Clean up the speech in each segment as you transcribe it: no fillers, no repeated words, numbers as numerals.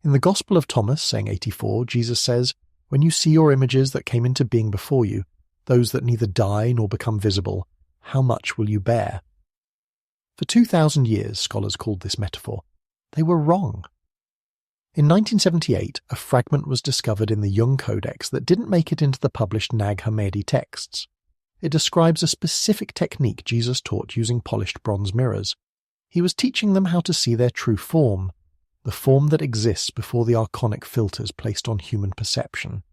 In the Gospel of Thomas, saying 84, Jesus says, "When you see your images that came into being before you, those that neither die nor become visible, how much will you bear?" For 2,000 years, scholars called this metaphor. They were wrong. In 1978, a fragment was discovered in the Young Codex that didn't make it into the published Nag Hammadi texts. It describes a specific technique Jesus taught using polished bronze mirrors. He was teaching them how to see their true form, the form that exists before the archonic filters placed on human perception.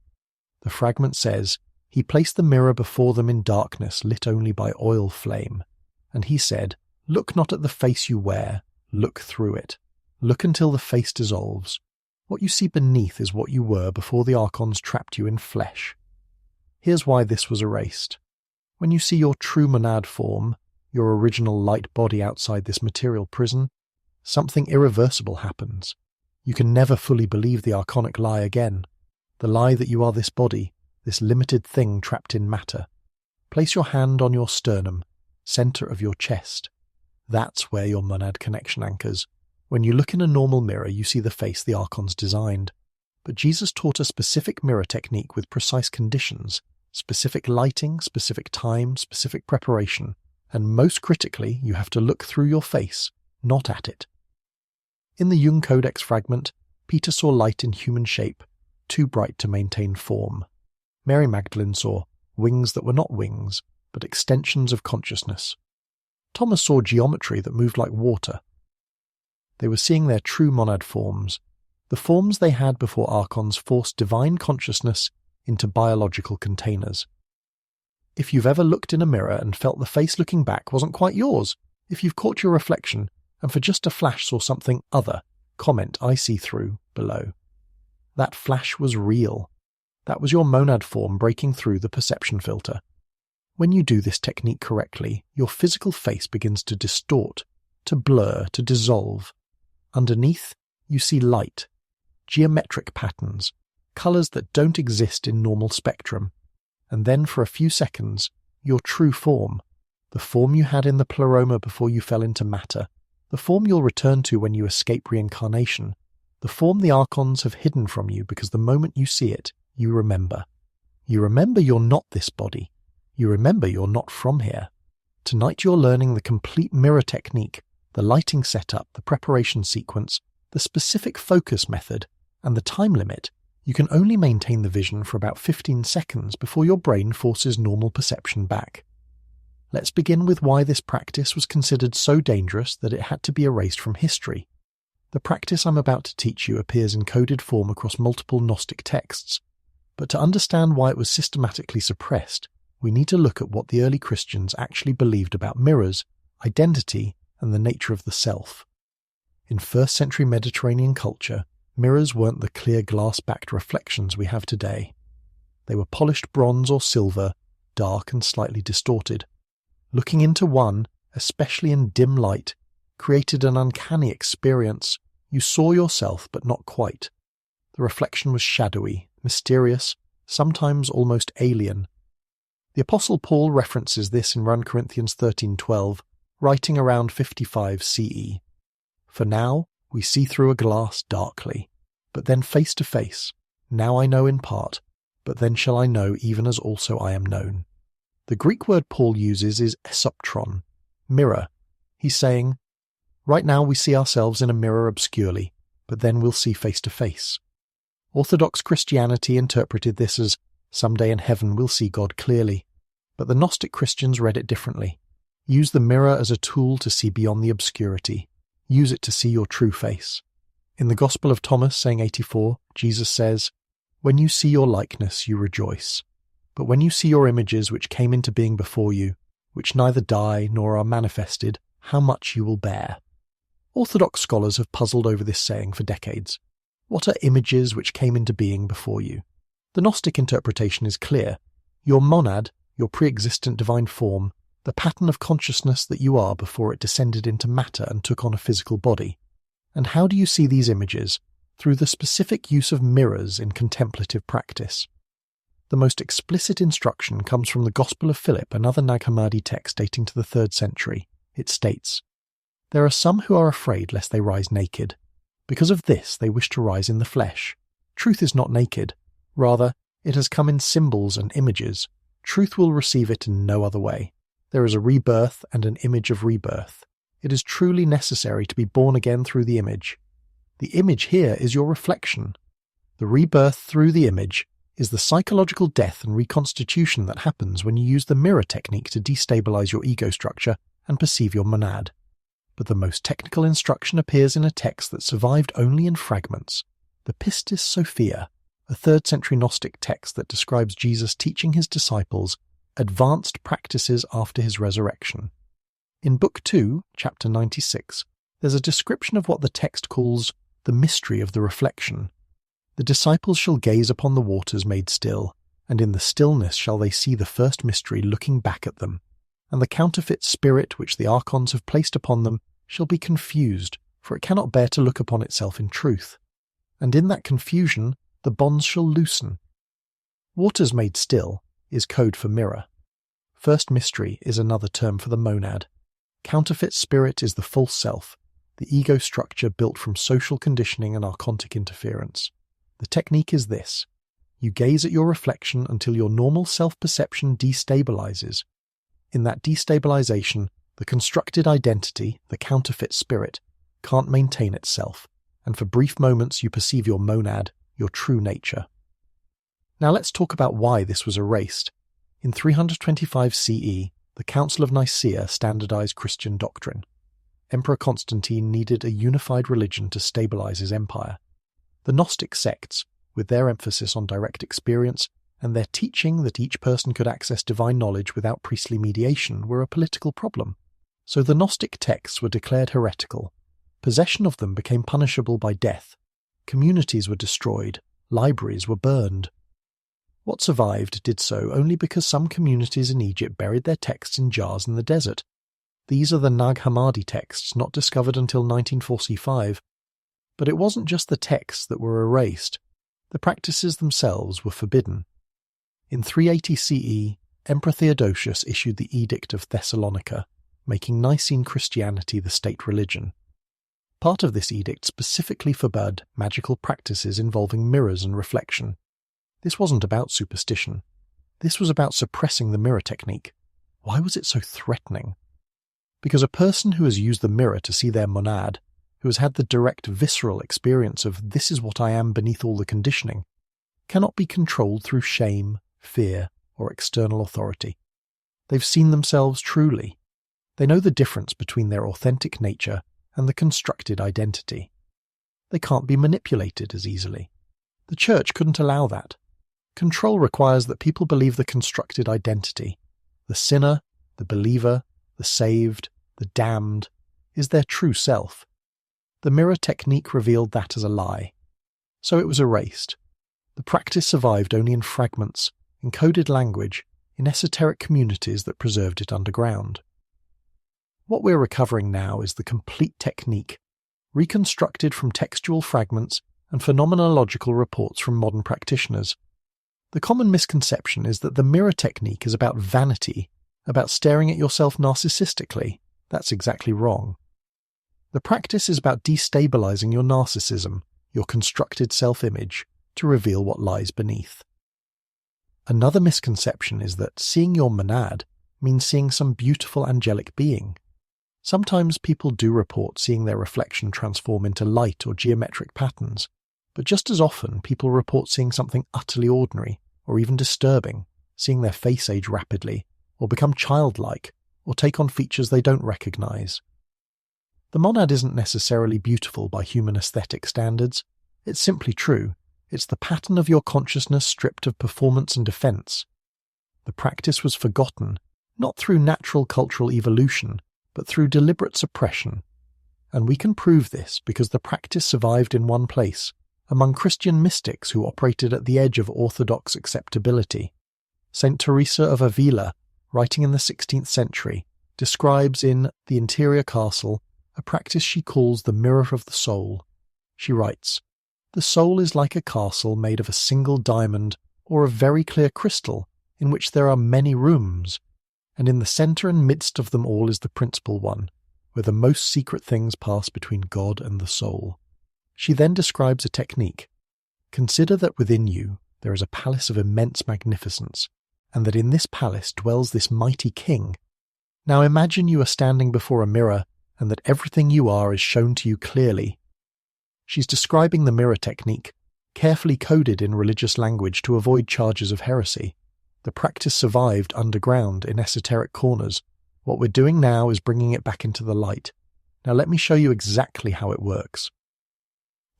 The fragment says, "He placed the mirror before them in darkness lit only by oil flame, and he said, 'Look not at the face you wear, look through it. Look until the face dissolves. What you see beneath is what you were before the Archons trapped you in flesh.' Here's why this was erased. When you see your true monad form, your original light body outside this material prison, something irreversible happens. You can never fully believe the archonic lie again, the lie that you are this body, this limited thing trapped in matter. Place your hand on your sternum, center of your chest. That's where your monad connection anchors. When you look in a normal mirror, you see the face the Archons designed. But Jesus taught a specific mirror technique with precise conditions, specific lighting, specific time, specific preparation, and most critically, you have to look through your face, not at it. In the Young Codex fragment, Peter saw light in human shape, too bright to maintain form. Mary Magdalene saw wings that were not wings, but extensions of consciousness. Thomas saw geometry that moved like water. They were seeing their true monad forms, the forms they had before Archons forced divine consciousness into biological containers. If you've ever looked in a mirror and felt the face looking back wasn't quite yours, if you've caught your reflection and for just a flash saw something other, comment "I see through" below. That flash was real. That was your monad form breaking through the perception filter. When you do this technique correctly, your physical face begins to distort, to blur, to dissolve. Underneath, you see light, geometric patterns, colours that don't exist in normal spectrum, and then for a few seconds, your true form, the form you had in the pleroma before you fell into matter, the form you'll return to when you escape reincarnation, the form the Archons have hidden from you because the moment you see it, you remember. You remember you're not this body. You remember you're not from here. Tonight you're learning the complete mirror technique, the lighting setup, the preparation sequence, the specific focus method, and the time limit. You can only maintain the vision for about 15 seconds before your brain forces normal perception back. Let's begin with why this practice was considered so dangerous that it had to be erased from history. The practice I'm about to teach you appears in coded form across multiple Gnostic texts, but to understand why it was systematically suppressed, we need to look at what the early Christians actually believed about mirrors, identity, and the nature of the self. In first-century Mediterranean culture, mirrors weren't the clear glass-backed reflections we have today. They were polished bronze or silver, dark and slightly distorted. Looking into one, especially in dim light, created an uncanny experience. You saw yourself, but not quite. The reflection was shadowy, mysterious, sometimes almost alien. The Apostle Paul references this in 1 Corinthians 13:12, writing around 55 CE. "For now we see through a glass darkly, but then face to face. Now I know in part, but then shall I know even as also I am known." The Greek word Paul uses is esoptron, mirror. He's saying, right now we see ourselves in a mirror obscurely, but then we'll see face to face. Orthodox Christianity interpreted this as, someday in heaven we'll see God clearly, but the Gnostic Christians read it differently. Use the mirror as a tool to see beyond the obscurity. Use it to see your true face. In the Gospel of Thomas, saying 84, Jesus says, "When you see your likeness, you rejoice. But when you see your images which came into being before you, which neither die nor are manifested, how much you will bear." Orthodox scholars have puzzled over this saying for decades. What are images which came into being before you? The Gnostic interpretation is clear. Your monad, your pre-existent divine form, the pattern of consciousness that you are before it descended into matter and took on a physical body. And how do you see these images? Through the specific use of mirrors in contemplative practice. The most explicit instruction comes from the Gospel of Philip, another Nag Hammadi text dating to the 3rd century. It states, "There are some who are afraid lest they rise naked. Because of this, they wish to rise in the flesh. Truth is not naked. Rather, it has come in symbols and images. Truth will receive it in no other way. There is a rebirth and an image of rebirth. It is truly necessary to be born again through the image. The image here is your reflection. The rebirth through the image is the psychological death and reconstitution that happens when you use the mirror technique to destabilize your ego structure and perceive your monad. But the most technical instruction appears in a text that survived only in fragments, the Pistis Sophia, a 3rd century Gnostic text that describes Jesus teaching his disciples advanced practices after his resurrection. In Book 2, Chapter 96, there's a description of what the text calls the mystery of the reflection. The disciples shall gaze upon the waters made still, and in the stillness shall they see the first mystery looking back at them, and the counterfeit spirit which the Archons have placed upon them shall be confused, for it cannot bear to look upon itself in truth. And in that confusion the bonds shall loosen. Waters made still is code for mirror. First mystery is another term for the monad. Counterfeit spirit is the false self, the ego structure built from social conditioning and archontic interference. The technique is this. You gaze at your reflection until your normal self-perception destabilizes. In that destabilization, the constructed identity, the counterfeit spirit, can't maintain itself, and for brief moments you perceive your monad, your true nature. Now let's talk about why this was erased. In 325 CE, the Council of Nicaea standardized Christian doctrine. Emperor Constantine needed a unified religion to stabilize his empire. The Gnostic sects, with their emphasis on direct experience and their teaching that each person could access divine knowledge without priestly mediation, were a political problem. So the Gnostic texts were declared heretical. Possession of them became punishable by death. Communities were destroyed. Libraries were burned. What survived did so only because some communities in Egypt buried their texts in jars in the desert. These are the Nag Hammadi texts, not discovered until 1945. But it wasn't just the texts that were erased. The practices themselves were forbidden. In 380 CE, Emperor Theodosius issued the Edict of Thessalonica, making Nicene Christianity the state religion. Part of this edict specifically forbade magical practices involving mirrors and reflection. This wasn't about superstition. This was about suppressing the mirror technique. Why was it so threatening? Because a person who has used the mirror to see their monad, who has had the direct visceral experience of this is what I am beneath all the conditioning, cannot be controlled through shame, fear, or external authority. They've seen themselves truly. They know the difference between their authentic nature and the constructed identity. They can't be manipulated as easily. The Church couldn't allow that. Control requires that people believe the constructed identity, the sinner, the believer, the saved, the damned, is their true self. The mirror technique revealed that as a lie. So it was erased. The practice survived only in fragments, in coded language, in esoteric communities that preserved it underground. What we're recovering now is the complete technique, reconstructed from textual fragments and phenomenological reports from modern practitioners. The common misconception is that the mirror technique is about vanity, about staring at yourself narcissistically. That's exactly wrong. The practice is about destabilizing your narcissism, your constructed self-image, to reveal what lies beneath. Another misconception is that seeing your monad means seeing some beautiful angelic being. Sometimes people do report seeing their reflection transform into light or geometric patterns, but just as often people report seeing something utterly ordinary, or even disturbing, seeing their face age rapidly, or become childlike, or take on features they don't recognize. The monad isn't necessarily beautiful by human aesthetic standards. It's simply true. It's the pattern of your consciousness stripped of performance and defense. The practice was forgotten, not through natural cultural evolution, but through deliberate suppression. And we can prove this because the practice survived in one place, among Christian mystics who operated at the edge of orthodox acceptability. Saint Teresa of Avila, writing in the 16th century, describes in The Interior Castle a practice she calls the mirror of the soul. She writes, "The soul is like a castle made of a single diamond or a very clear crystal, in which there are many rooms, and in the centre and midst of them all is the principal one, where the most secret things pass between God and the soul." She then describes a technique. Consider that within you there is a palace of immense magnificence, and that in this palace dwells this mighty king. Now imagine you are standing before a mirror and that everything you are is shown to you clearly. She's describing the mirror technique, carefully coded in religious language to avoid charges of heresy. The practice survived underground in esoteric corners. What we're doing now is bringing it back into the light. Now let me show you exactly how it works.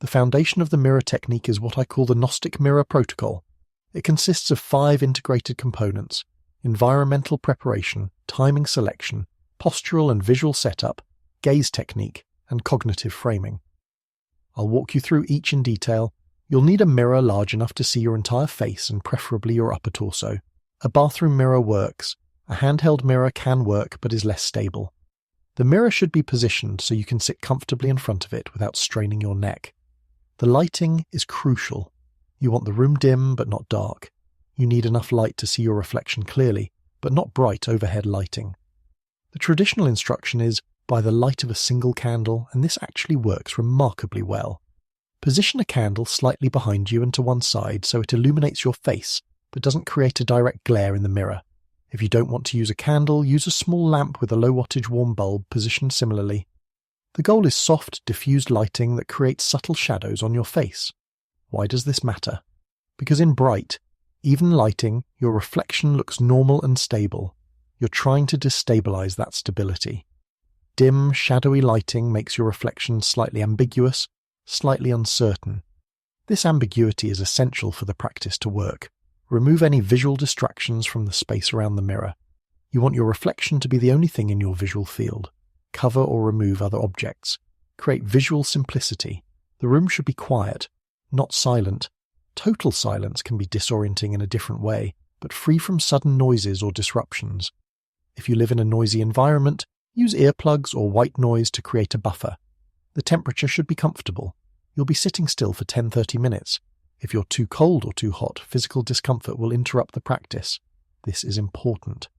The foundation of the mirror technique is what I call the Gnostic Mirror Protocol. It consists of 5 integrated components: environmental preparation, timing selection, postural and visual setup, gaze technique, and cognitive framing. I'll walk you through each in detail. You'll need a mirror large enough to see your entire face and preferably your upper torso. A bathroom mirror works. A handheld mirror can work but is less stable. The mirror should be positioned so you can sit comfortably in front of it without straining your neck. The lighting is crucial. You want the room dim but not dark. You need enough light to see your reflection clearly, but not bright overhead lighting. The traditional instruction is by the light of a single candle, and this actually works remarkably well. Position a candle slightly behind you and to one side so it illuminates your face, but doesn't create a direct glare in the mirror. If you don't want to use a candle, use a small lamp with a low wattage warm bulb positioned similarly. The goal is soft, diffused lighting that creates subtle shadows on your face. Why does this matter? Because in bright, even lighting, your reflection looks normal and stable. You're trying to destabilize that stability. Dim, shadowy lighting makes your reflection slightly ambiguous, slightly uncertain. This ambiguity is essential for the practice to work. Remove any visual distractions from the space around the mirror. You want your reflection to be the only thing in your visual field. Cover or remove other objects. Create visual simplicity. The room should be quiet, not silent. Total silence can be disorienting in a different way, but free from sudden noises or disruptions. If you live in a noisy environment, use earplugs or white noise to create a buffer. The temperature should be comfortable. You'll be sitting still for 10-30 minutes. If you're too cold or too hot, physical discomfort will interrupt the practice. This is important.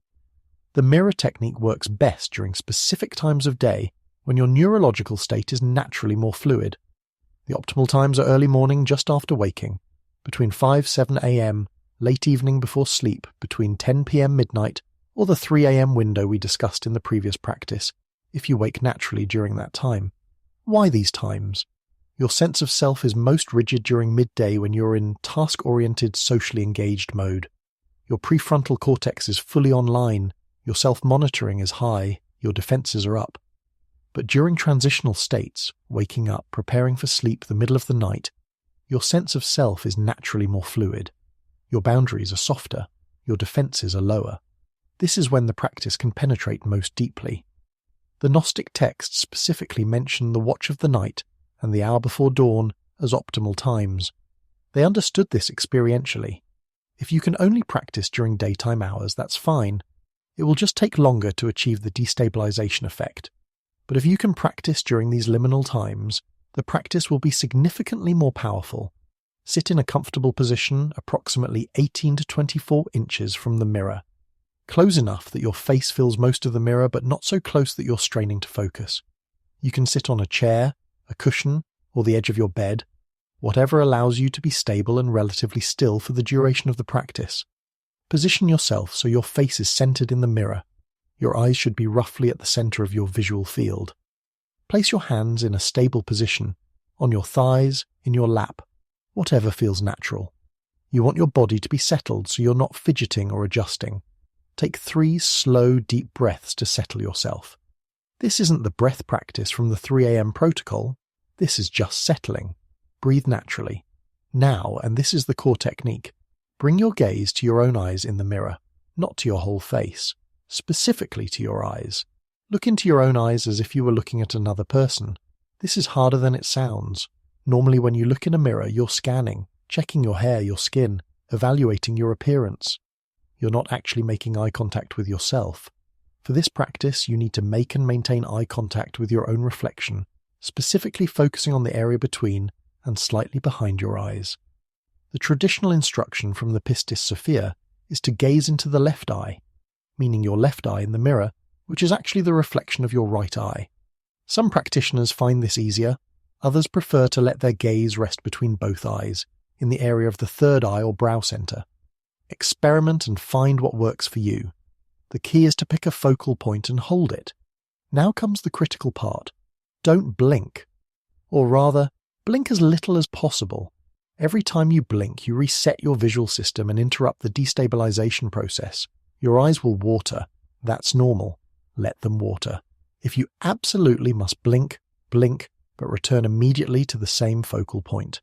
The mirror technique works best during specific times of day when your neurological state is naturally more fluid. The optimal times are early morning just after waking, between 5-7 a.m., late evening before sleep, between 10 p.m. midnight, or the 3 a.m. window we discussed in the previous practice, if you wake naturally during that time. Why these times? Your sense of self is most rigid during midday when you're in task-oriented, socially engaged mode. Your prefrontal cortex is fully online, your self-monitoring is high, your defenses are up. But during transitional states, waking up, preparing for sleep the middle of the night, your sense of self is naturally more fluid. Your boundaries are softer, your defenses are lower. This is when the practice can penetrate most deeply. The Gnostic texts specifically mention the watch of the night and the hour before dawn as optimal times. They understood this experientially. If you can only practice during daytime hours, that's fine. It will just take longer to achieve the destabilization effect. But if you can practice during these liminal times, the practice will be significantly more powerful. Sit in a comfortable position approximately 18 to 24 inches from the mirror. Close enough that your face fills most of the mirror, but not so close that you're straining to focus. You can sit on a chair, a cushion, or the edge of your bed, whatever allows you to be stable and relatively still for the duration of the practice. Position yourself so your face is centered in the mirror. Your eyes should be roughly at the center of your visual field. Place your hands in a stable position, on your thighs, in your lap, whatever feels natural. You want your body to be settled so you're not fidgeting or adjusting. Take 3 slow, deep breaths to settle yourself. This isn't the breath practice from the 3 a.m. protocol. This is just settling. Breathe naturally. Now, and this is the core technique, bring your gaze to your own eyes in the mirror, not to your whole face, specifically to your eyes. Look into your own eyes as if you were looking at another person. This is harder than it sounds. Normally when you look in a mirror, you're scanning, checking your hair, your skin, evaluating your appearance. You're not actually making eye contact with yourself. For this practice, you need to make and maintain eye contact with your own reflection, specifically focusing on the area between and slightly behind your eyes. The traditional instruction from the Pistis Sophia is to gaze into the left eye, meaning your left eye in the mirror, which is actually the reflection of your right eye. Some practitioners find this easier, Others prefer to let their gaze rest between both eyes, in the area of the third eye or brow center. Experiment and find what works for you. The key is to pick a focal point and hold it. Now comes the critical part. Don't blink. Or rather, blink as little as possible. Every time you blink, you reset your visual system and interrupt the destabilization process. Your eyes will water. That's normal. Let them water. If you absolutely must blink, blink, but return immediately to the same focal point.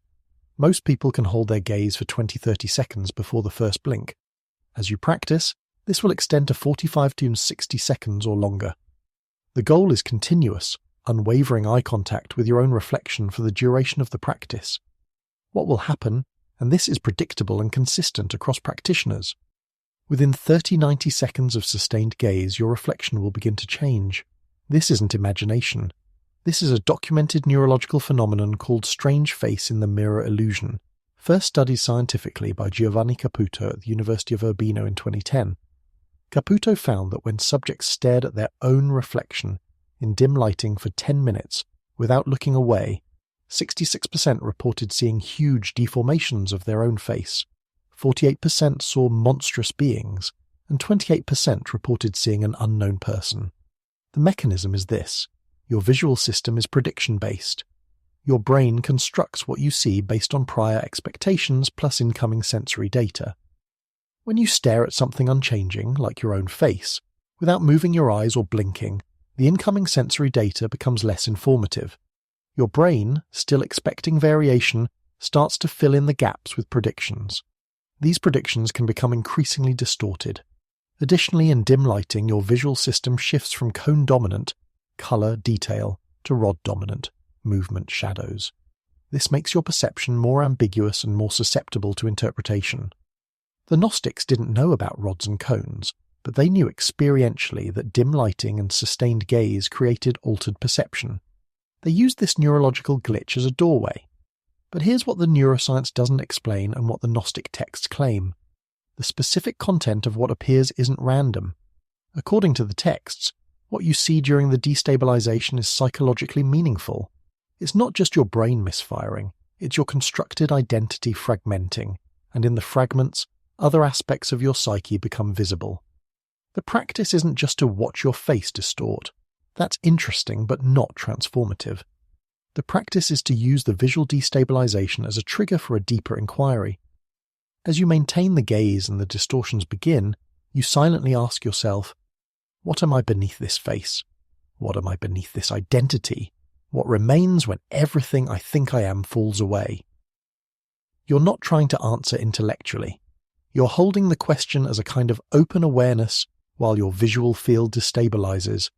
Most people can hold their gaze for 20-30 seconds before the first blink. As you practice, this will extend to 45 to 60 seconds or longer. The goal is continuous, unwavering eye contact with your own reflection for the duration of the practice. What will happen, and this is predictable and consistent across practitioners, within 30-90 seconds of sustained gaze, your reflection will begin to change. This isn't imagination. This is a documented neurological phenomenon called strange face in the mirror illusion, first studied scientifically by Giovanni Caputo at the University of Urbino in 2010. Caputo found that when subjects stared at their own reflection in dim lighting for 10 minutes without looking away, 66% reported seeing huge deformations of their own face, 48% saw monstrous beings, and 28% reported seeing an unknown person. The mechanism is this. Your visual system is prediction-based. Your brain constructs what you see based on prior expectations plus incoming sensory data. When you stare at something unchanging, like your own face, without moving your eyes or blinking, the incoming sensory data becomes less informative. Your brain, still expecting variation, starts to fill in the gaps with predictions. These predictions can become increasingly distorted. Additionally, in dim lighting, your visual system shifts from cone-dominant, color, detail, to rod-dominant, movement, shadows. This makes your perception more ambiguous and more susceptible to interpretation. The Gnostics didn't know about rods and cones, but they knew experientially that dim lighting and sustained gaze created altered perception. They used this neurological glitch as a doorway. But here's what the neuroscience doesn't explain and what the Gnostic texts claim. The specific content of what appears isn't random. According to the texts, what you see during the destabilization is psychologically meaningful. It's not just your brain misfiring, it's your constructed identity fragmenting, and in the fragments, other aspects of your psyche become visible. The practice isn't just to watch your face distort. That's interesting but not transformative. The practice is to use the visual destabilization as a trigger for a deeper inquiry. As you maintain the gaze and the distortions begin, you silently ask yourself, what am I beneath this face? What am I beneath this identity? What remains when everything I think I am falls away? You're not trying to answer intellectually. You're holding the question as a kind of open awareness while your visual field destabilizes.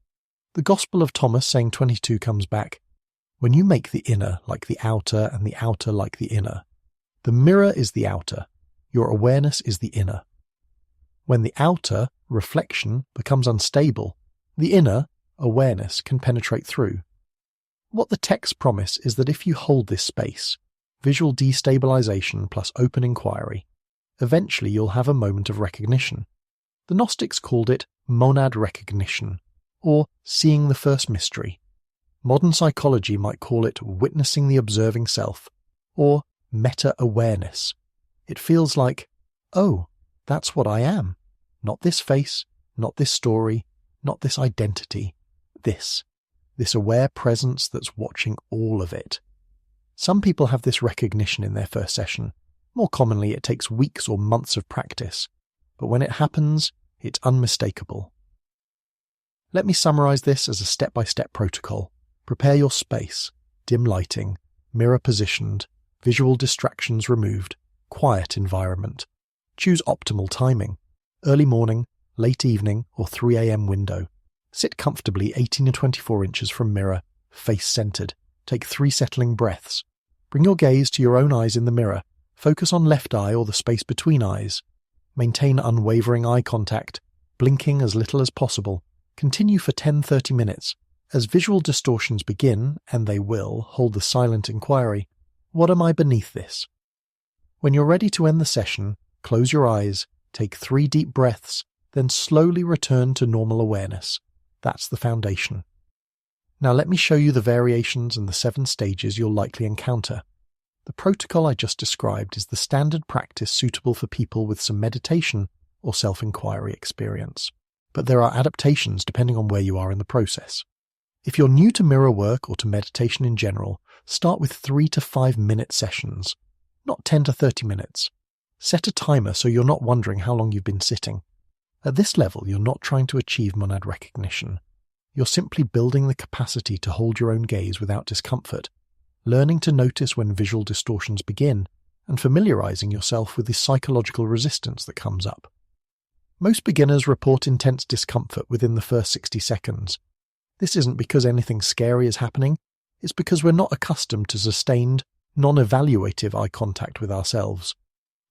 The Gospel of Thomas saying 22 comes back. When you make the inner like the outer and the outer like the inner, the mirror is the outer, your awareness is the inner. When the outer, reflection, becomes unstable, the inner, awareness, can penetrate through. What the texts promise is that if you hold this space, visual destabilization plus open inquiry, eventually you'll have a moment of recognition. The Gnostics called it monad recognition, or seeing the first mystery. Modern psychology might call it witnessing the observing self, or meta-awareness. It feels like, oh, that's what I am. Not this face, not this story, not this identity. This aware presence that's watching all of it. Some people have this recognition in their first session. More commonly, it takes weeks or months of practice. But when it happens, it's unmistakable. Let me summarize this as a step-by-step protocol. Prepare your space, dim lighting, mirror positioned, visual distractions removed, quiet environment. Choose optimal timing. Early morning, late evening, or 3 a.m. window. Sit comfortably 18 to 24 inches from mirror, face-centered. Take 3 settling breaths. Bring your gaze to your own eyes in the mirror. Focus on left eye or the space between eyes. Maintain unwavering eye contact, blinking as little as possible. Continue for 10-30 minutes. As visual distortions begin, and they will, hold the silent inquiry. What am I beneath this? When you're ready to end the session, close your eyes, take 3 deep breaths, then slowly return to normal awareness. That's the foundation. Now let me show you the variations and the 7 stages you'll likely encounter. The protocol I just described is the standard practice suitable for people with some meditation or self-inquiry experience. But there are adaptations depending on where you are in the process. If you're new to mirror work or to meditation in general, start with 3 to 5 minute sessions, not 10 to 30 minutes. Set a timer so you're not wondering how long you've been sitting. At this level, you're not trying to achieve monad recognition. You're simply building the capacity to hold your own gaze without discomfort, learning to notice when visual distortions begin, and familiarizing yourself with the psychological resistance that comes up. Most beginners report intense discomfort within the first 60 seconds. This isn't because anything scary is happening, it's because we're not accustomed to sustained, non-evaluative eye contact with ourselves.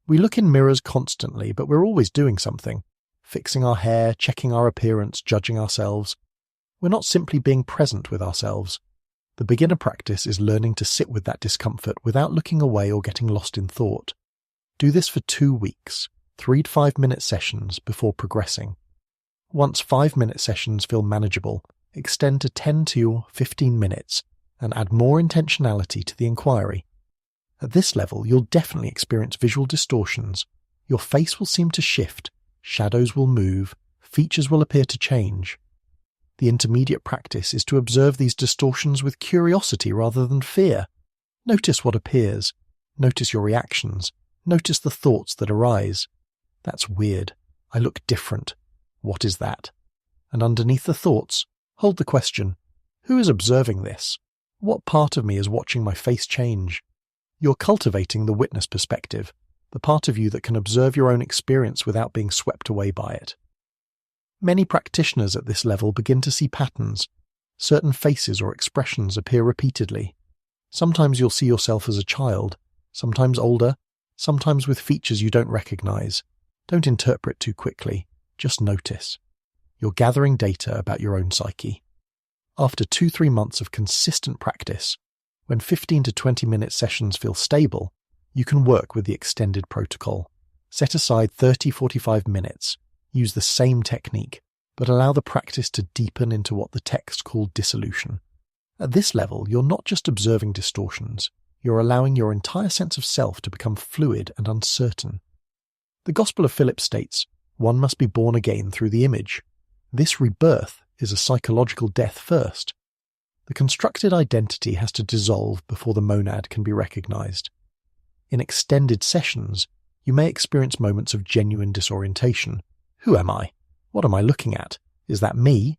We look in mirrors constantly, but we're always doing something, fixing our hair, checking our appearance, judging ourselves. We're not simply being present with ourselves. The beginner practice is learning to sit with that discomfort without looking away or getting lost in thought. Do this for 2 weeks, 3 to 5 minute sessions before progressing. Once 5-minute sessions feel manageable, extend to 10 to 15 minutes and add more intentionality to the inquiry. At this level, you'll definitely experience visual distortions. Your face will seem to shift, shadows will move, features will appear to change. The intermediate practice is to observe these distortions with curiosity rather than fear. Notice what appears. Notice your reactions. Notice the thoughts that arise. That's weird. I look different. What is that? And underneath the thoughts, hold the question, who is observing this? What part of me is watching my face change? You're cultivating the witness perspective, the part of you that can observe your own experience without being swept away by it. Many practitioners at this level begin to see patterns. Certain faces or expressions appear repeatedly. Sometimes you'll see yourself as a child, sometimes older, sometimes with features you don't recognize. Don't interpret too quickly, just notice. You're gathering data about your own psyche. After 2-3 months of consistent practice, when 15 to 20 minute sessions feel stable, you can work with the extended protocol. Set aside 30-45 minutes. Use the same technique, but allow the practice to deepen into what the text called dissolution. At this level, you're not just observing distortions, you're allowing your entire sense of self to become fluid and uncertain. The Gospel of Philip states, one must be born again through the image. This rebirth is a psychological death first. The constructed identity has to dissolve before the monad can be recognized. In extended sessions, you may experience moments of genuine disorientation. Who am I? What am I looking at? Is that me?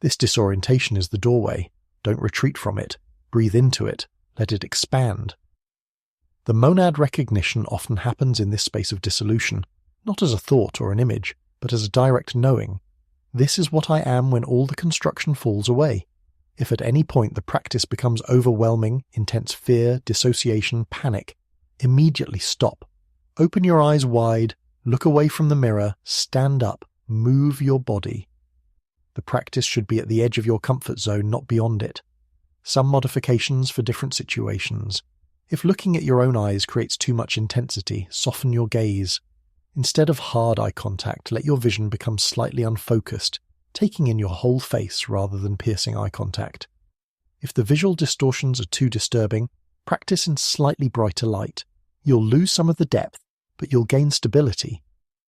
This disorientation is the doorway. Don't retreat from it. Breathe into it. Let it expand. The monad recognition often happens in this space of dissolution, not as a thought or an image, but as a direct knowing. This is what I am when all the construction falls away. If at any point the practice becomes overwhelming, intense fear, dissociation, panic, immediately stop. Open your eyes wide. Look away from the mirror, stand up, move your body. The practice should be at the edge of your comfort zone, not beyond it. Some modifications for different situations. If looking at your own eyes creates too much intensity, soften your gaze. Instead of hard eye contact, let your vision become slightly unfocused, taking in your whole face rather than piercing eye contact. If the visual distortions are too disturbing, practice in slightly brighter light. You'll lose some of the depth, but you'll gain stability.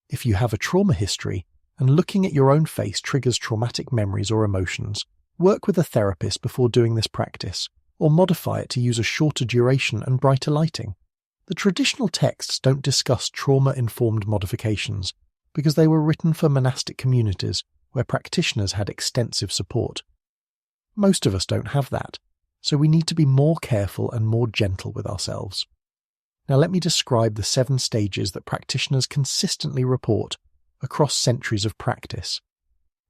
If you have a trauma history, and looking at your own face triggers traumatic memories or emotions, work with a therapist before doing this practice, or modify it to use a shorter duration and brighter lighting. The traditional texts don't discuss trauma-informed modifications, because they were written for monastic communities where practitioners had extensive support. Most of us don't have that, so we need to be more careful and more gentle with ourselves. Now let me describe the 7 stages that practitioners consistently report across centuries of practice.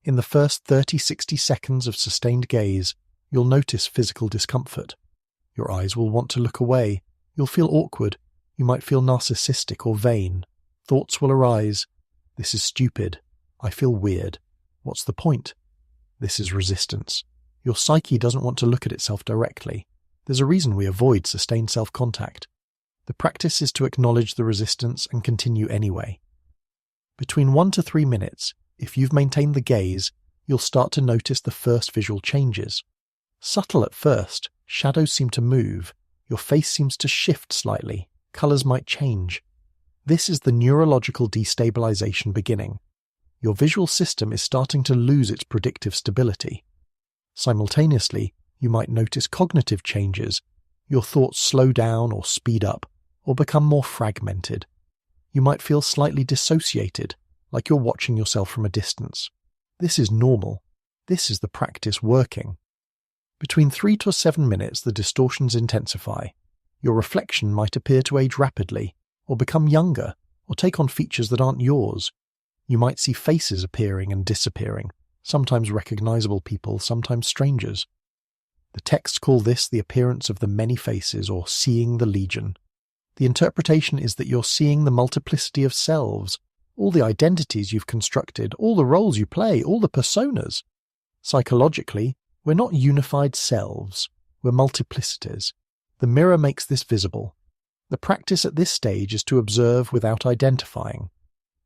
In the first 30-60 seconds of sustained gaze, you'll notice physical discomfort. Your eyes will want to look away. You'll feel awkward. You might feel narcissistic or vain. Thoughts will arise. This is stupid. I feel weird. What's the point? This is resistance. Your psyche doesn't want to look at itself directly. There's a reason we avoid sustained self-contact. The practice is to acknowledge the resistance and continue anyway. Between 1 to 3 minutes, if you've maintained the gaze, you'll start to notice the first visual changes. Subtle at first, shadows seem to move, your face seems to shift slightly, colours might change. This is the neurological destabilization beginning. Your visual system is starting to lose its predictive stability. Simultaneously, you might notice cognitive changes. Your thoughts slow down or speed up, or become more fragmented. You might feel slightly dissociated, like you're watching yourself from a distance. This is normal. This is the practice working. Between 3 to 7 minutes, the distortions intensify. Your reflection might appear to age rapidly, or become younger, or take on features that aren't yours. You might see faces appearing and disappearing, sometimes recognizable people, sometimes strangers. The texts call this the appearance of the many faces, or seeing the legion. The interpretation is that you're seeing the multiplicity of selves, all the identities you've constructed, all the roles you play, all the personas. Psychologically, we're not unified selves, we're multiplicities. The mirror makes this visible. The practice at this stage is to observe without identifying.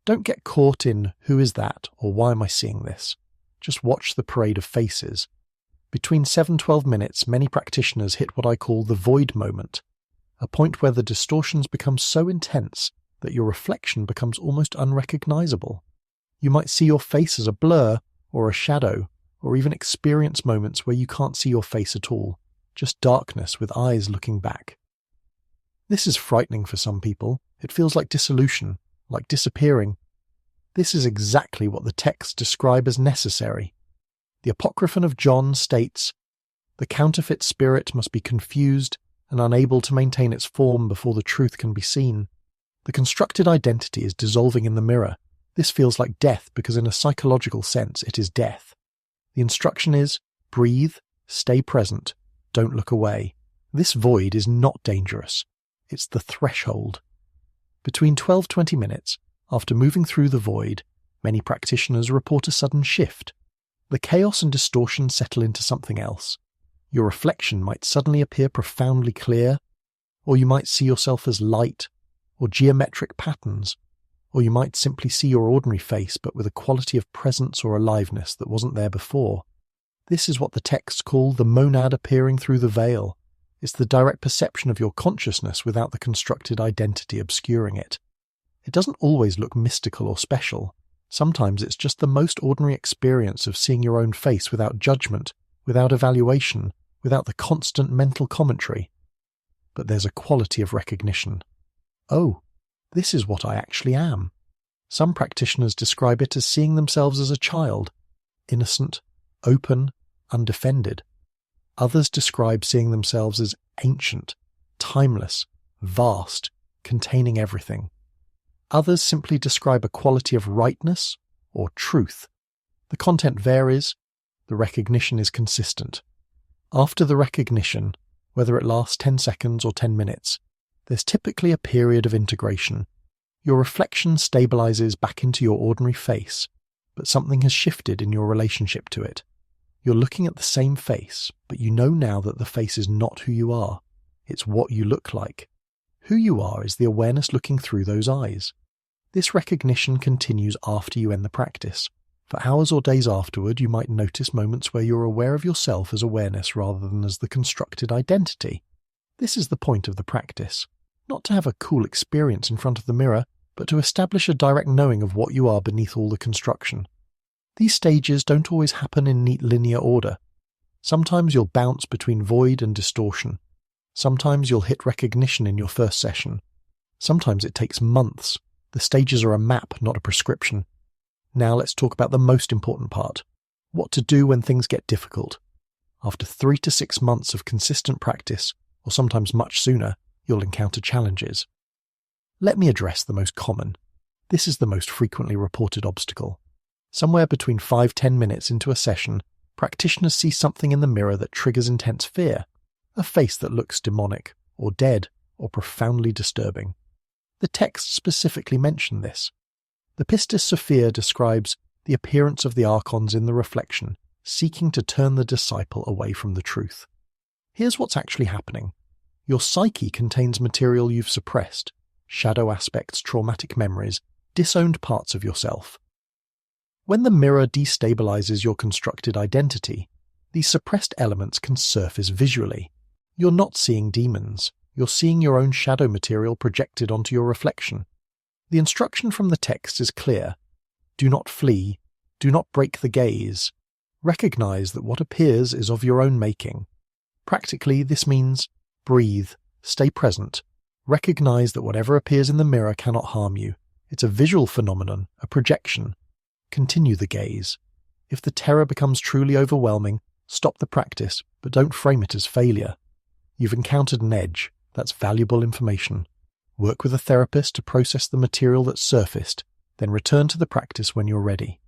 Don't get caught in who is that or why am I seeing this. Just watch the parade of faces. Between 7-12 minutes, many practitioners hit what I call the void moment, a point where the distortions become so intense that your reflection becomes almost unrecognizable. You might see your face as a blur or a shadow, or even experience moments where you can't see your face at all, just darkness with eyes looking back. This is frightening for some people. It feels like dissolution, like disappearing. This is exactly what the texts describe as necessary. The Apocryphon of John states, "The counterfeit spirit must be confused and unable to maintain its form before the truth can be seen." The constructed identity is dissolving in the mirror. This feels like death because in a psychological sense it is death. The instruction is, breathe, stay present, don't look away. This void is not dangerous. It's the threshold. Between 12-20 minutes, after moving through the void, many practitioners report a sudden shift. The chaos and distortion settle into something else. Your reflection might suddenly appear profoundly clear, or you might see yourself as light, or geometric patterns, or you might simply see your ordinary face but with a quality of presence or aliveness that wasn't there before. This is what the texts call the monad appearing through the veil. It's the direct perception of your consciousness without the constructed identity obscuring it. It doesn't always look mystical or special. Sometimes it's just the most ordinary experience of seeing your own face without judgment, without evaluation, without the constant mental commentary. But there's a quality of recognition. Oh, this is what I actually am. Some practitioners describe it as seeing themselves as a child, innocent, open, undefended. Others describe seeing themselves as ancient, timeless, vast, containing everything. Others simply describe a quality of rightness or truth. The content varies, the recognition is consistent. After the recognition, whether it lasts 10 seconds or 10 minutes, there's typically a period of integration. Your reflection stabilizes back into your ordinary face, but something has shifted in your relationship to it. You're looking at the same face, but you know now that the face is not who you are. It's what you look like. Who you are is the awareness looking through those eyes. This recognition continues after you end the practice. For hours or days afterward, you might notice moments where you're aware of yourself as awareness rather than as the constructed identity. This is the point of the practice. Not to have a cool experience in front of the mirror, but to establish a direct knowing of what you are beneath all the construction. These stages don't always happen in neat linear order. Sometimes you'll bounce between void and distortion. Sometimes you'll hit recognition in your first session. Sometimes it takes months. The stages are a map, not a prescription. Now let's talk about the most important part. What to do when things get difficult. After 3 to 6 months of consistent practice, or sometimes much sooner, you'll encounter challenges. Let me address the most common. This is the most frequently reported obstacle. Somewhere between 5-10 minutes into a session, practitioners see something in the mirror that triggers intense fear, a face that looks demonic, or dead, or profoundly disturbing. The texts specifically mention this. The Pistis Sophia describes the appearance of the Archons in the reflection, seeking to turn the disciple away from the truth. Here's what's actually happening. Your psyche contains material you've suppressed, shadow aspects, traumatic memories, disowned parts of yourself. When the mirror destabilizes your constructed identity, These suppressed elements can surface visually. You're not seeing demons. You're seeing your own shadow material projected onto your reflection. The instruction from the text is clear. Do not flee. Do not break the gaze. Recognize that what appears is of your own making. Practically, this means breathe, stay present, recognize that whatever appears in the mirror cannot harm you. It's a visual phenomenon, a projection. Continue the gaze. If the terror becomes truly overwhelming, stop the practice, but don't frame it as failure. You've encountered an edge. That's valuable information. Work with a therapist to process the material that's surfaced, then return to the practice when you're ready.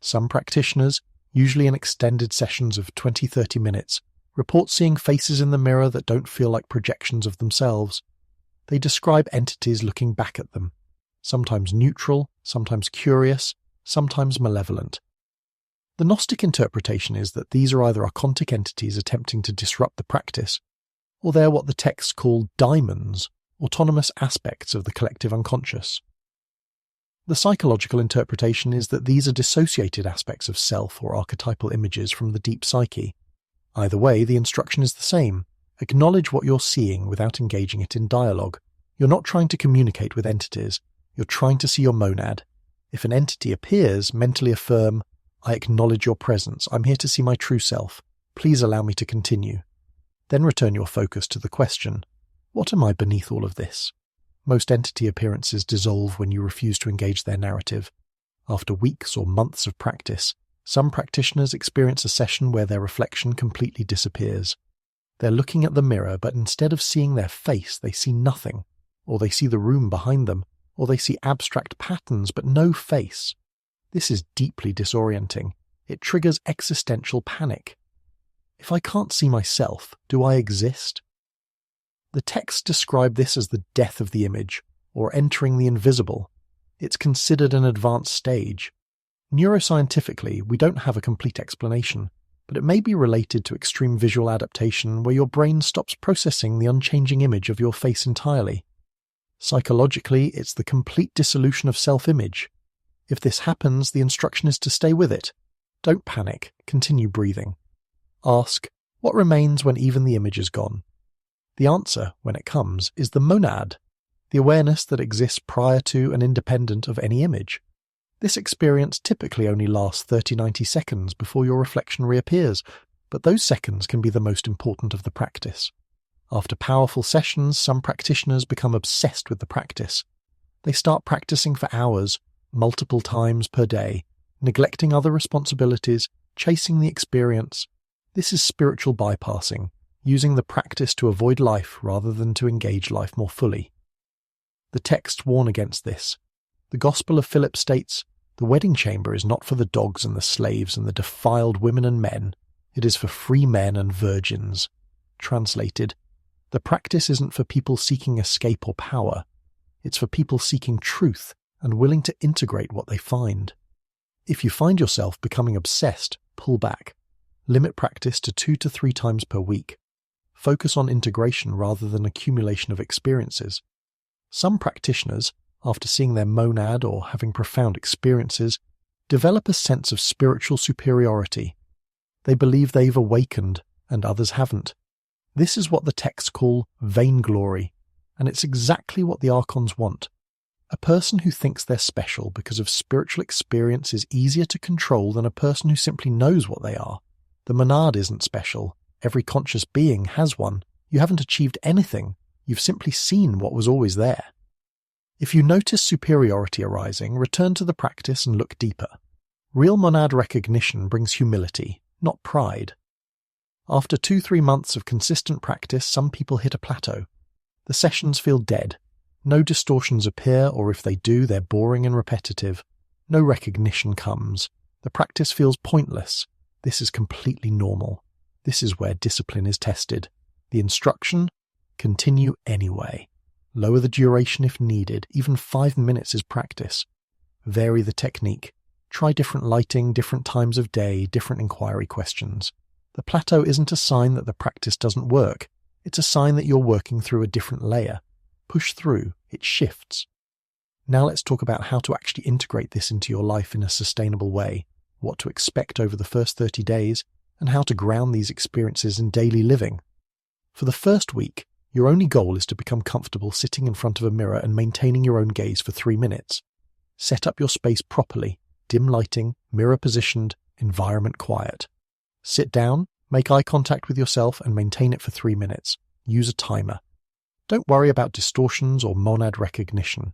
Some practitioners, usually in extended sessions of 20-30 minutes, report seeing faces in the mirror that don't feel like projections of themselves. They describe entities looking back at them, sometimes neutral, sometimes curious, sometimes malevolent. The Gnostic interpretation is that these are either archontic entities attempting to disrupt the practice, or they're what the texts call daimons, autonomous aspects of the collective unconscious. The psychological interpretation is that these are dissociated aspects of self or archetypal images from the deep psyche. Either way, the instruction is the same. Acknowledge what you're seeing without engaging it in dialogue. You're not trying to communicate with entities. You're trying to see your monad. If an entity appears, mentally affirm, I acknowledge your presence. I'm here to see my true self. Please allow me to continue. Then return your focus to the question, what am I beneath all of this? Most entity appearances dissolve when you refuse to engage their narrative. After weeks or months of practice, some practitioners experience a session where their reflection completely disappears. They're looking at the mirror, but instead of seeing their face, they see nothing, or they see the room behind them, or they see abstract patterns but no face. This is deeply disorienting. It triggers existential panic. If I can't see myself, do I exist? The texts describe this as the death of the image, or entering the invisible. It's considered an advanced stage. Neuroscientifically, we don't have a complete explanation, but it may be related to extreme visual adaptation where your brain stops processing the unchanging image of your face entirely. Psychologically, it's the complete dissolution of self-image. If this happens, the instruction is to stay with it. Don't panic, continue breathing. Ask, what remains when even the image is gone? The answer, when it comes, is the monad, the awareness that exists prior to and independent of any image. This experience typically only lasts 30-90 seconds before your reflection reappears, but those seconds can be the most important of the practice. After powerful sessions, some practitioners become obsessed with the practice. They start practicing for hours, multiple times per day, neglecting other responsibilities, chasing the experience. This is spiritual bypassing, using the practice to avoid life rather than to engage life more fully. The texts warn against this. The Gospel of Philip states, the wedding chamber is not for the dogs and the slaves and the defiled women and men. It is for free men and virgins. Translated, the practice isn't for people seeking escape or power. It's for people seeking truth and willing to integrate what they find. If you find yourself becoming obsessed, pull back. Limit practice to 2 to 3 times per week. Focus on integration rather than accumulation of experiences. Some practitioners, after seeing their monad or having profound experiences, develop a sense of spiritual superiority. They believe they've awakened, and others haven't. This is what the texts call vainglory, and it's exactly what the Archons want. A person who thinks they're special because of spiritual experience is easier to control than a person who simply knows what they are. The monad isn't special. Every conscious being has one. You haven't achieved anything. You've simply seen what was always there. If you notice superiority arising, return to the practice and look deeper. Real monad recognition brings humility, not pride. After 2-3 months of consistent practice, some people hit a plateau. The sessions feel dead. No distortions appear, or if they do, they're boring and repetitive. No recognition comes. The practice feels pointless. This is completely normal. This is where discipline is tested. The instruction? Continue anyway. Lower the duration if needed. Even 5 minutes is practice. Vary the technique. Try different lighting, different times of day, different inquiry questions. The plateau isn't a sign that the practice doesn't work. It's a sign that you're working through a different layer. Push through. It shifts. Now let's talk about how to actually integrate this into your life in a sustainable way, what to expect over the first 30 days, and how to ground these experiences in daily living. For the first week, your only goal is to become comfortable sitting in front of a mirror and maintaining your own gaze for 3 minutes. Set up your space properly, dim lighting, mirror positioned, environment quiet. Sit down, make eye contact with yourself and maintain it for 3 minutes. Use a timer. Don't worry about distortions or monad recognition.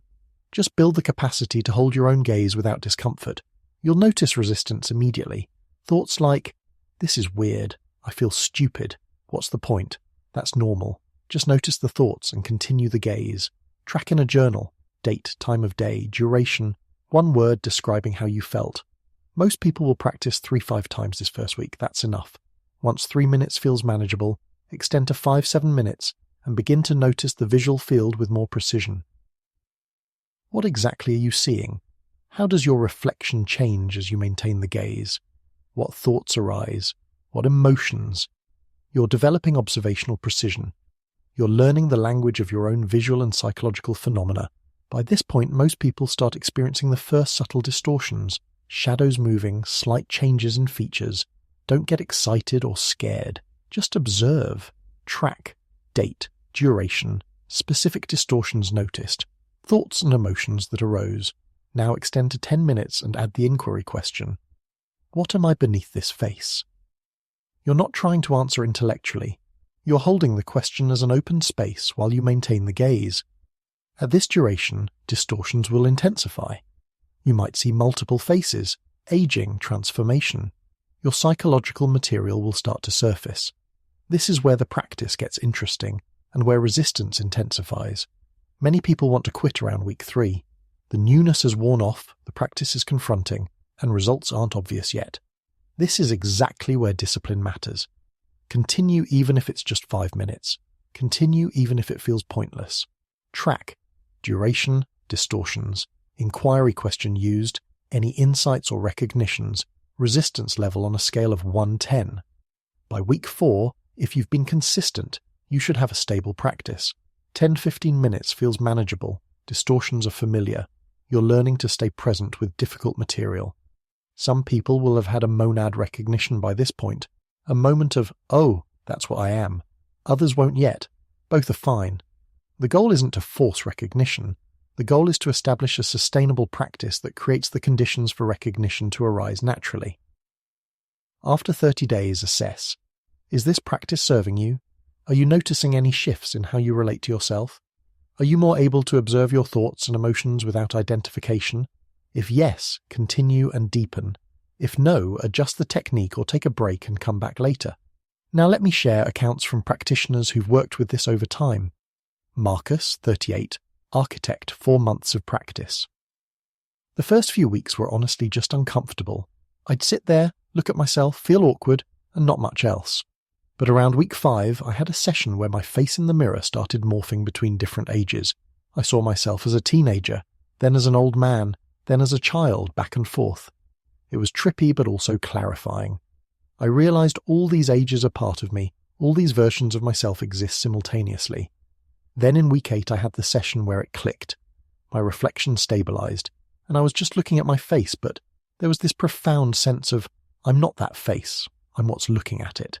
Just build the capacity to hold your own gaze without discomfort. You'll notice resistance immediately. Thoughts like, "This is weird. I feel stupid. What's the point?" That's normal. Just notice the thoughts and continue the gaze. Track in a journal. Date, time of day, duration, one word describing how you felt. Most people will practice 3-5 times this first week. That's enough. Once 3 minutes feels manageable, extend to 5-7 minutes and begin to notice the visual field with more precision. What exactly are you seeing? How does your reflection change as you maintain the gaze? What thoughts arise? What emotions? You're developing observational precision. You're learning the language of your own visual and psychological phenomena. By this point, most people start experiencing the first subtle distortions, shadows moving, slight changes in features. Don't get excited or scared. Just observe, track, date, duration, specific distortions noticed, thoughts and emotions that arose. Now extend to 10 minutes and add the inquiry question. What am I beneath this face? You're not trying to answer intellectually. You're holding the question as an open space while you maintain the gaze. At this duration, distortions will intensify. You might see multiple faces, aging, transformation. Your psychological material will start to surface. This is where the practice gets interesting and where resistance intensifies. Many people want to quit around week 3. The newness has worn off, the practice is confronting, and results aren't obvious yet. This is exactly where discipline matters. Continue even if it's just 5 minutes. Continue even if it feels pointless. Track. Duration, distortions, inquiry question used, any insights or recognitions, resistance level on a scale of 1-10. By week 4, if you've been consistent, you should have a stable practice. 10-15 minutes feels manageable. Distortions are familiar. You're learning to stay present with difficult material. Some people will have had a monad recognition by this point, a moment of, "Oh, that's what I am." Others won't yet. Both are fine. The goal isn't to force recognition. The goal is to establish a sustainable practice that creates the conditions for recognition to arise naturally. After 30 days, assess. Is this practice serving you? Are you noticing any shifts in how you relate to yourself? Are you more able to observe your thoughts and emotions without identification? If yes, continue and deepen. If no, adjust the technique or take a break and come back later. Now let me share accounts from practitioners who've worked with this over time. Marcus, 38, architect, 4 months of practice. The first few weeks were honestly just uncomfortable. I'd sit there, look at myself, feel awkward, and not much else. But around week 5, I had a session where my face in the mirror started morphing between different ages. I saw myself as a teenager, then as an old man, then as a child, back and forth. It was trippy but also clarifying. I realized all these ages are part of me, all these versions of myself exist simultaneously. Then in week 8 I had the session where it clicked. My reflection stabilized, and I was just looking at my face, but there was this profound sense of, I'm not that face, I'm what's looking at it.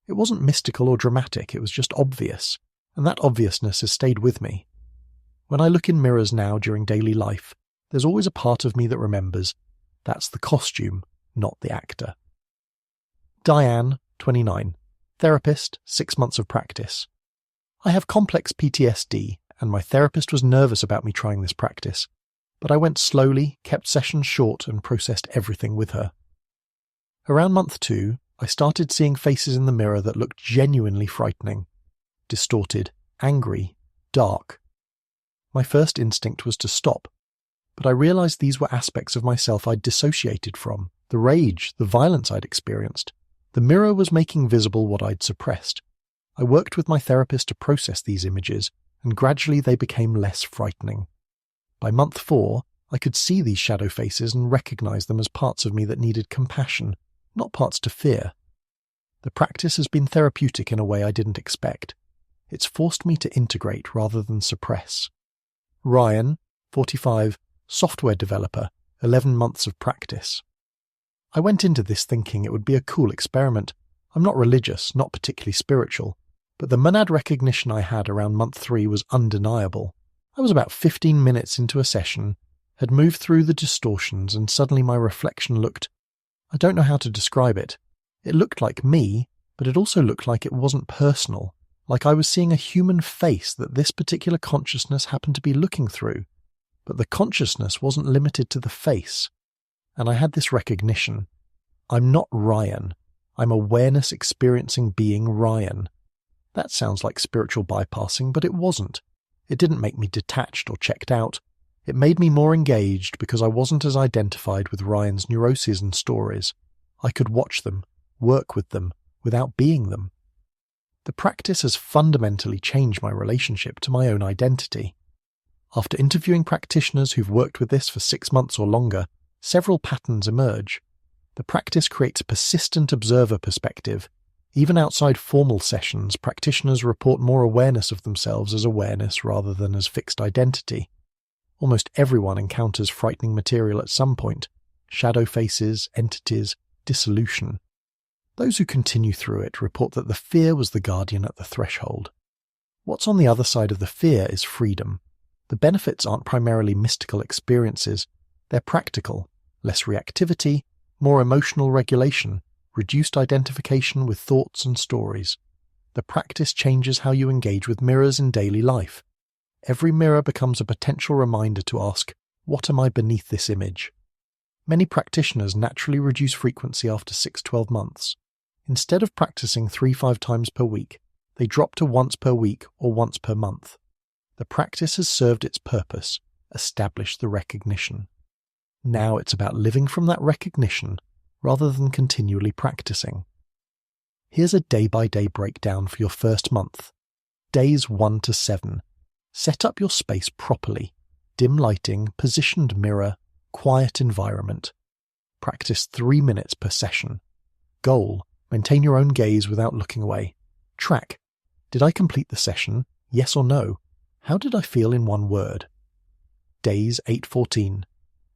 It wasn't mystical or dramatic, it was just obvious, and that obviousness has stayed with me. When I look in mirrors now during daily life, there's always a part of me that remembers, that's the costume, not the actor. Diane, 29, therapist, 6 months of practice. I have complex PTSD, and my therapist was nervous about me trying this practice, but I went slowly, kept sessions short, and processed everything with her. Around month 2, I started seeing faces in the mirror that looked genuinely frightening. Distorted, angry, dark. My first instinct was to stop, but I realized these were aspects of myself I'd dissociated from, the rage, the violence I'd experienced. The mirror was making visible what I'd suppressed. I worked with my therapist to process these images, and gradually they became less frightening. By month 4, I could see these shadow faces and recognize them as parts of me that needed compassion, not parts to fear. The practice has been therapeutic in a way I didn't expect. It's forced me to integrate rather than suppress. Ryan, 45, software developer, 11 months of practice. I went into this thinking it would be a cool experiment. I'm not religious, not particularly spiritual, but the monad recognition I had around month 3 was undeniable. I was about 15 minutes into a session, had moved through the distortions, and suddenly my reflection looked, I don't know how to describe it. It looked like me, but it also looked like it wasn't personal, like I was seeing a human face that this particular consciousness happened to be looking through. But the consciousness wasn't limited to the face. And I had this recognition. I'm not Ryan. I'm awareness experiencing being Ryan. That sounds like spiritual bypassing, but it wasn't. It didn't make me detached or checked out. It made me more engaged because I wasn't as identified with Ryan's neuroses and stories. I could watch them, work with them, without being them. The practice has fundamentally changed my relationship to my own identity. After interviewing practitioners who've worked with this for 6 months or longer, several patterns emerge. The practice creates a persistent observer perspective. Even outside formal sessions, practitioners report more awareness of themselves as awareness rather than as fixed identity. Almost everyone encounters frightening material at some point: shadow faces, entities, dissolution. Those who continue through it report that the fear was the guardian at the threshold. What's on the other side of the fear is freedom. The benefits aren't primarily mystical experiences, they're practical: less reactivity, more emotional regulation, reduced identification with thoughts and stories. The practice changes how you engage with mirrors in daily life. Every mirror becomes a potential reminder to ask, what am I beneath this image? Many practitioners naturally reduce frequency after 6-12 months. Instead of practicing 3-5 times per week, they drop to once per week or once per month. The practice has served its purpose, established the recognition. Now it's about living from that recognition rather than continually practicing. Here's a day-by-day breakdown for your first month. Days 1 to 7. Set up your space properly. Dim lighting, positioned mirror, quiet environment. Practice 3 minutes per session. Goal: maintain your own gaze without looking away. Track: did I complete the session? Yes or no? How did I feel in one word? Days 8-14.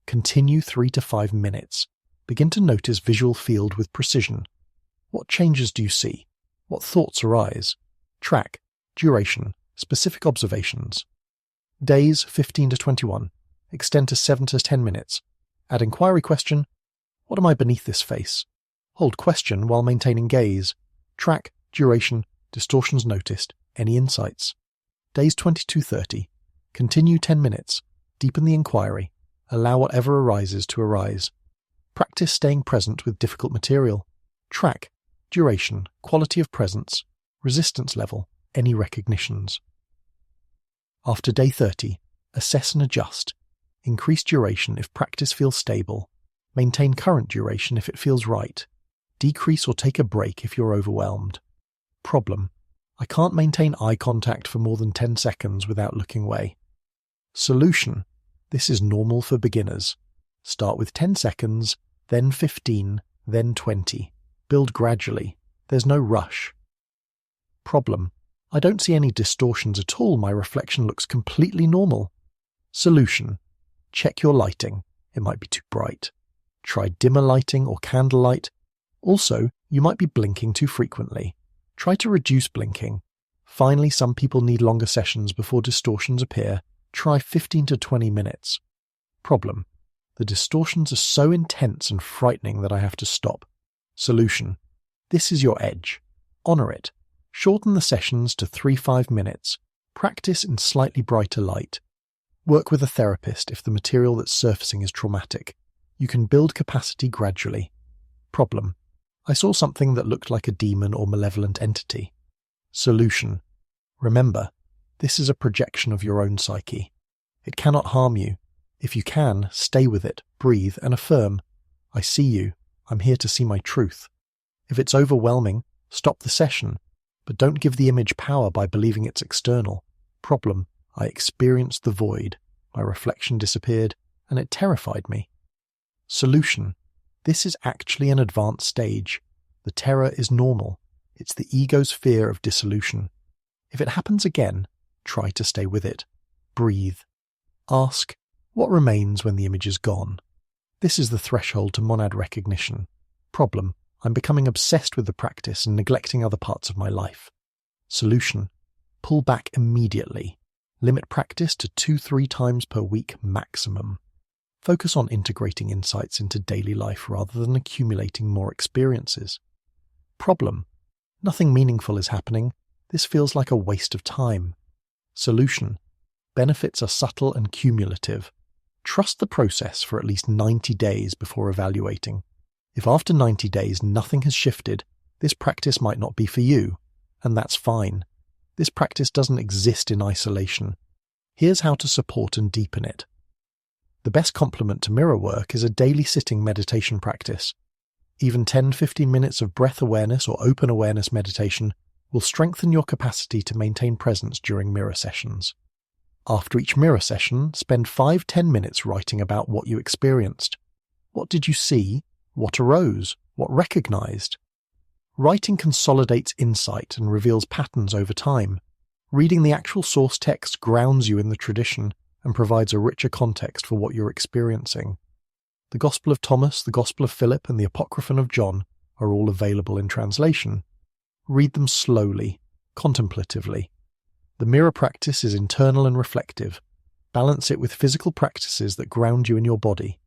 Continue 3 to 5 minutes. Begin to notice visual field with precision. What changes do you see? What thoughts arise? Track: duration, specific observations. Days 15 to 21. Extend to 7 to 10 minutes. Add inquiry question: what am I beneath this face? Hold question while maintaining gaze. Track: duration, distortions noticed, any insights. Days 22-30. Continue 10 minutes. Deepen the inquiry. Allow whatever arises to arise. Practice staying present with difficult material. Track: duration, quality of presence, resistance level, any recognitions. After day 30, assess and adjust. Increase duration if practice feels stable. Maintain current duration if it feels right. Decrease or take a break if you're overwhelmed. Problem: I can't maintain eye contact for more than 10 seconds without looking away. Solution: this is normal for beginners. Start with 10 seconds, then 15, then 20. Build gradually. There's no rush. Problem: I don't see any distortions at all. My reflection looks completely normal. Solution: check your lighting. It might be too bright. Try dimmer lighting or candlelight. Also, you might be blinking too frequently. Try to reduce blinking. Finally, some people need longer sessions before distortions appear. Try 15 to 20 minutes. Problem: the distortions are so intense and frightening that I have to stop. Solution: this is your edge. Honor it. Shorten the sessions to 3-5 minutes. Practice in slightly brighter light. Work with a therapist if the material that's surfacing is traumatic. You can build capacity gradually. Problem: I saw something that looked like a demon or malevolent entity. Solution: remember, this is a projection of your own psyche. It cannot harm you. If you can, stay with it, breathe, and affirm, I see you. I'm here to see my truth. If it's overwhelming, stop the session, but don't give the image power by believing it's external. Problem: I experienced the void. My reflection disappeared, and it terrified me. Solution: this is actually an advanced stage. The terror is normal. It's the ego's fear of dissolution. If it happens again, try to stay with it. Breathe. Ask, what remains when the image is gone? This is the threshold to monad recognition. Problem: I'm becoming obsessed with the practice and neglecting other parts of my life. Solution: pull back immediately. Limit practice to 2-3 times per week maximum. Focus on integrating insights into daily life rather than accumulating more experiences. Problem: nothing meaningful is happening. This feels like a waste of time. Solution: benefits are subtle and cumulative. Trust the process for at least 90 days before evaluating. If after 90 days nothing has shifted, this practice might not be for you, and that's fine. This practice doesn't exist in isolation. Here's how to support and deepen it. The best complement to mirror work is a daily sitting meditation practice. Even 10-15 minutes of breath awareness or open awareness meditation will strengthen your capacity to maintain presence during mirror sessions. After each mirror session, spend 5-10 minutes writing about what you experienced. What did you see? What arose? What recognized? Writing consolidates insight and reveals patterns over time. Reading the actual source text grounds you in the tradition and provides a richer context for what you're experiencing. The Gospel of Thomas, the Gospel of Philip, and the Apocryphon of John are all available in translation. Read them slowly, contemplatively. The mirror practice is internal and reflective. Balance it with physical practices that ground you in your body.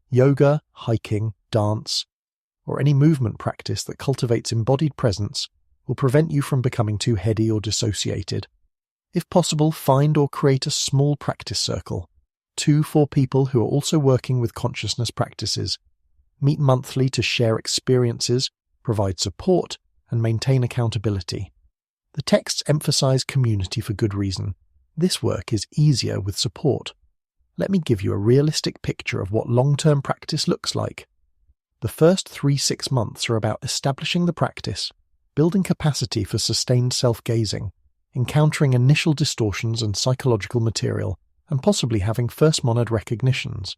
Yoga, hiking, dance, or any movement practice that cultivates embodied presence will prevent you from becoming too heady or dissociated. If possible, find or create a small practice circle, 2-4 people who are also working with consciousness practices. Meet monthly to share experiences, provide support, and maintain accountability. The texts emphasize community for good reason. This work is easier with support. Let me give you a realistic picture of what long-term practice looks like. The first 3-6 months are about establishing the practice, building capacity for sustained self-gazing, encountering initial distortions and psychological material, and possibly having first monad recognitions.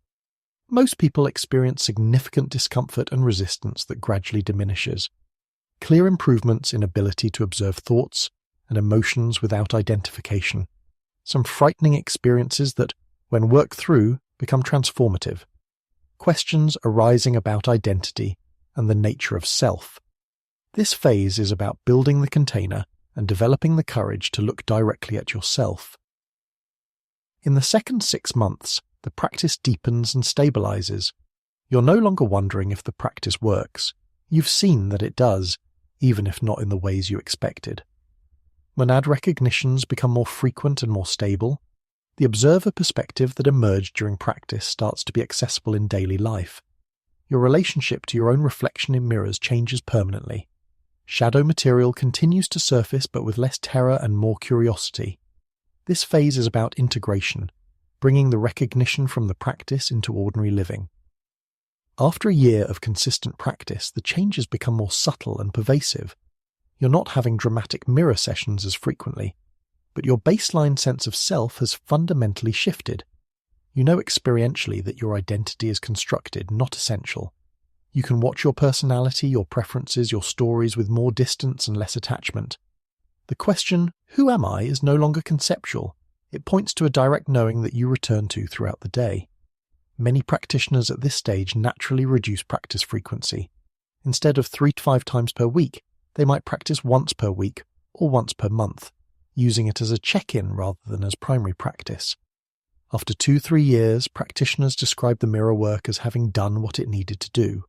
Most people experience significant discomfort and resistance that gradually diminishes. Clear improvements in ability to observe thoughts and emotions without identification. Some frightening experiences that, when worked through, become transformative. Questions arising about identity and the nature of self. This phase is about building the container and developing the courage to look directly at yourself. In the second 6 months, the practice deepens and stabilizes. You're no longer wondering if the practice works. You've seen that it does, even if not in the ways you expected. Monad recognitions become more frequent and more stable. The observer perspective that emerged during practice starts to be accessible in daily life. Your relationship to your own reflection in mirrors changes permanently. Shadow material continues to surface but with less terror and more curiosity. This phase is about integration, bringing the recognition from the practice into ordinary living. After a year of consistent practice, the changes become more subtle and pervasive. You're not having dramatic mirror sessions as frequently, but your baseline sense of self has fundamentally shifted. You know experientially that your identity is constructed, not essential. You can watch your personality, your preferences, your stories with more distance and less attachment. The question, "Who am I?" is no longer conceptual. It points to a direct knowing that you return to throughout the day. Many practitioners at this stage naturally reduce practice frequency. Instead of 3 to 5 times per week, they might practice once per week or once per month, using it as a check-in rather than as primary practice. After 2-3 years, practitioners describe the mirror work as having done what it needed to do.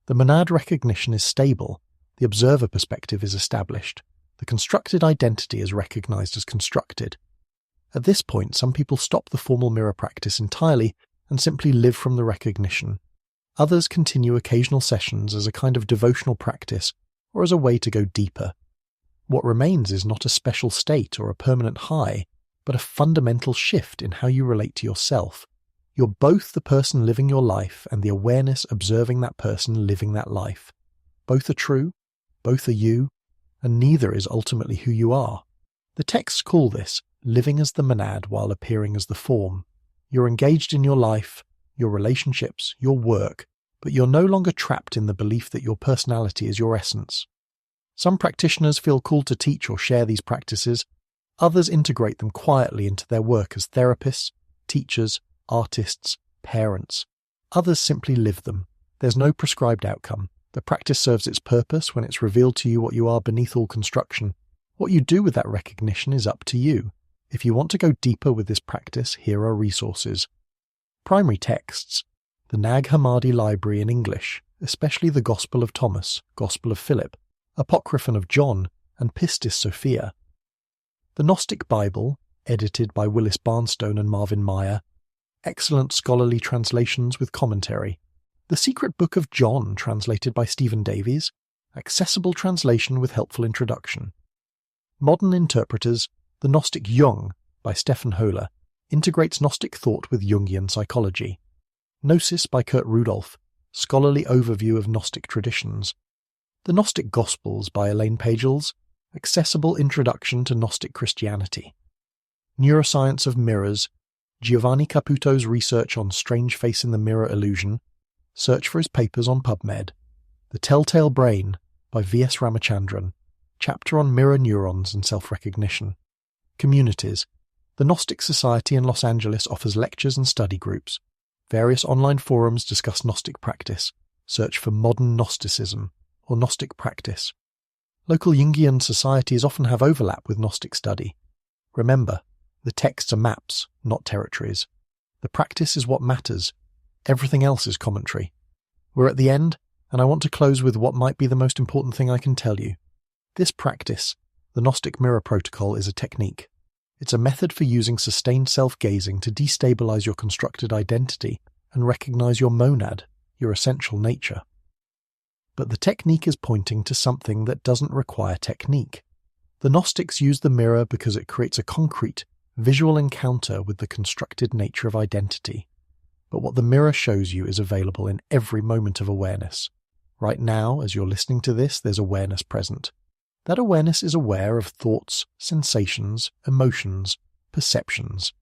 The monad recognition is stable, the observer perspective is established, the constructed identity is recognized as constructed. At this point, some people stop the formal mirror practice entirely and simply live from the recognition. Others continue occasional sessions as a kind of devotional practice or as a way to go deeper. What remains is not a special state or a permanent high, but a fundamental shift in how you relate to yourself. You're both the person living your life and the awareness observing that person living that life. Both are true, both are you, and neither is ultimately who you are. The texts call this living as the monad while appearing as the form. You're engaged in your life, your relationships, your work, but you're no longer trapped in the belief that your personality is your essence. Some practitioners feel called to teach or share these practices. Others integrate them quietly into their work as therapists, teachers, artists, parents. Others simply live them. There's no prescribed outcome. The practice serves its purpose when it's revealed to you what you are beneath all construction. What you do with that recognition is up to you. If you want to go deeper with this practice, here are resources. Primary texts. The Nag Hammadi Library in English, especially the Gospel of Thomas, Gospel of Philip, Apocryphon of John, and Pistis Sophia. The Gnostic Bible, edited by Willis Barnstone and Marvin Meyer. Excellent scholarly translations with commentary. The Secret Book of John, translated by Stephen Davies. Accessible translation with helpful introduction. Modern interpreters. The Gnostic Jung, by Stefan Höhler, integrates Gnostic thought with Jungian psychology. Gnosis by Kurt Rudolph, scholarly overview of Gnostic traditions. The Gnostic Gospels by Elaine Pagels, accessible introduction to Gnostic Christianity. Neuroscience of Mirrors, Giovanni Caputo's research on strange face in the mirror illusion. Search for his papers on PubMed. The Telltale Brain by V.S. Ramachandran, chapter on mirror neurons and self-recognition. Communities. The Gnostic Society in Los Angeles offers lectures and study groups. Various online forums discuss Gnostic practice. Search for Modern Gnosticism or Gnostic Practice. Local Jungian societies often have overlap with Gnostic study. Remember, the texts are maps, not territories. The practice is what matters. Everything else is commentary. We're at the end, and I want to close with what might be the most important thing I can tell you. This practice, the Gnostic Mirror Protocol, is a technique. It's a method for using sustained self-gazing to destabilize your constructed identity and recognize your monad, your essential nature. But the technique is pointing to something that doesn't require technique. The Gnostics use the mirror because it creates a concrete, visual encounter with the constructed nature of identity. But what the mirror shows you is available in every moment of awareness. Right now, as you're listening to this, there's awareness present. That awareness is aware of thoughts, sensations, emotions, perceptions.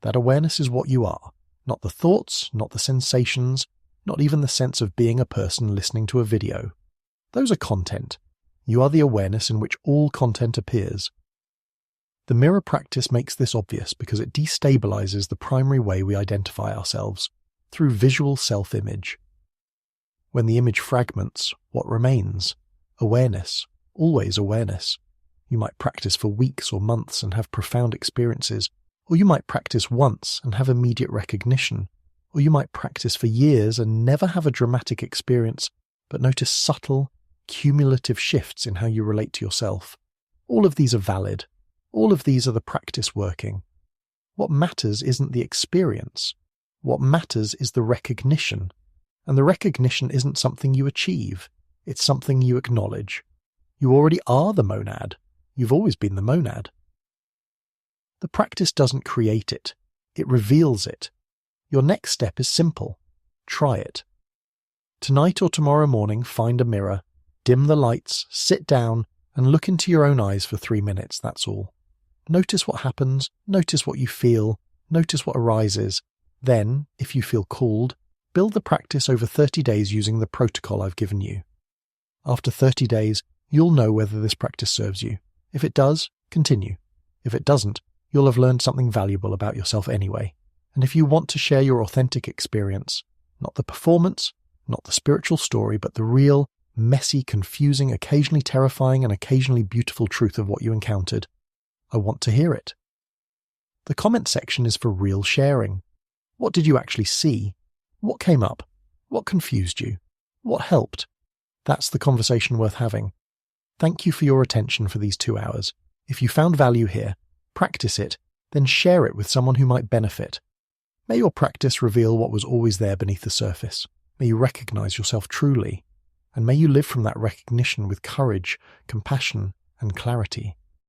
That awareness is what you are, not the thoughts, not the sensations, not even the sense of being a person listening to a video. Those are content. You are the awareness in which all content appears. The mirror practice makes this obvious because it destabilizes the primary way we identify ourselves, through visual self-image. When the image fragments, what remains? Awareness. Always awareness. You might practice for weeks or months and have profound experiences, or you might practice once and have immediate recognition, or you might practice for years and never have a dramatic experience, but notice subtle, cumulative shifts in how you relate to yourself. All of these are valid. All of these are the practice working. What matters isn't the experience. What matters is the recognition. And the recognition isn't something you achieve. It's something you acknowledge. You already are the monad. You've always been the monad. The practice doesn't create it. It reveals it. Your next step is simple. Try it. Tonight or tomorrow morning, find a mirror, dim the lights, sit down, and look into your own eyes for 3 minutes, that's all. Notice what happens, notice what you feel, notice what arises. Then, if you feel called, build the practice over 30 days using the protocol I've given you. After 30 days, you'll know whether this practice serves you. If it does, continue. If it doesn't, you'll have learned something valuable about yourself anyway. And if you want to share your authentic experience, not the performance, not the spiritual story, but the real, messy, confusing, occasionally terrifying, and occasionally beautiful truth of what you encountered, I want to hear it. The comment section is for real sharing. What did you actually see? What came up? What confused you? What helped? That's the conversation worth having. Thank you for your attention for these 2 hours. If you found value here, practice it, then share it with someone who might benefit. May your practice reveal what was always there beneath the surface. May you recognize yourself truly, and may you live from that recognition with courage, compassion, and clarity.